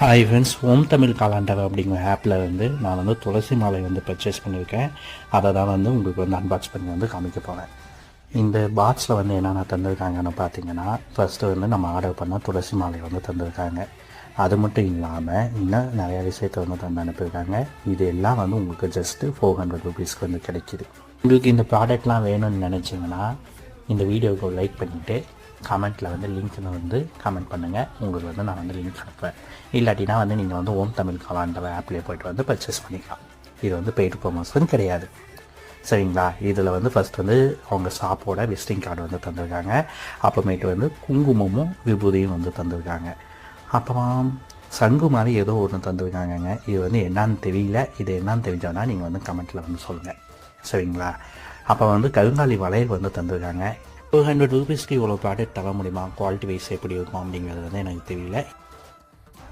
Hi friends, ஓம் Tamil calendar அப்படிங்கிற ஆப்பில் நான் துளசி மாலை பர்ச்சேஸ் பண்ணியிருக்கேன். அதை தான் உங்களுக்கு அன்பாக்ஸ் பண்ணி காமிக்க போகிறேன். இந்த பாக்ஸில் என்னென்ன தந்திருக்காங்கன்னு பார்த்தீங்கன்னா, ஃபஸ்ட்டு நம்ம ஆர்டர் பண்ண துளசி மாலை தந்திருக்காங்க. அது மட்டும் இல்லாமல் இன்னும் நிறையா விஷயத்தை தந்து அனுப்பியிருக்காங்க. இது எல்லாம் உங்களுக்கு ஜஸ்ட்டு 400 ருபீஸ்க்கு கிடைக்கிது. உங்களுக்கு இந்த ப்ராடக்ட்லாம் வேணும்னு நினச்சிங்கன்னா இந்த வீடியோவுக்கு லைக் பண்ணிவிட்டு கமெண்ட்டில் லிங்க்கில் கமெண்ட் பண்ணுங்கள். உங்களுக்கு நான் லிங்க் அனுப்புவேன். இல்லாட்டினா நீங்கள் ஓம் தமிழ் காலாண்டர் ஆப்லேயே போய்ட்டு பர்ச்சேஸ் பண்ணிக்கலாம். இது பெய்டு ப்ரொமோஷன் கிடையாது, சரிங்களா? இதில் ஃபஸ்ட் அவங்க ஷாப்போட விசிட்டிங் கார்டு தந்திருக்காங்க. அப்புறமேட்டு குங்குமமும் விபூதியும் தந்திருக்காங்க. அப்புறம் சங்கு மாதிரி ஏதோ ஒன்று தந்திருக்காங்கங்க. இது என்னான்னு தெரியல. இது என்னான்னு தெரிஞ்சோன்னா நீங்கள் கமெண்ட்டில் சொல்லுங்கள், சரிங்களா? அப்போ கருங்காலி வளையல் தந்திருக்காங்க. 200 ருபீஸ்க்கு இவ்வளோ ப்ராடக்ட் தர முடியுமா? குவாலிட்டி வைஸ் எப்படி இருக்கும் அப்படிங்கிறது எனக்கு தெரியல.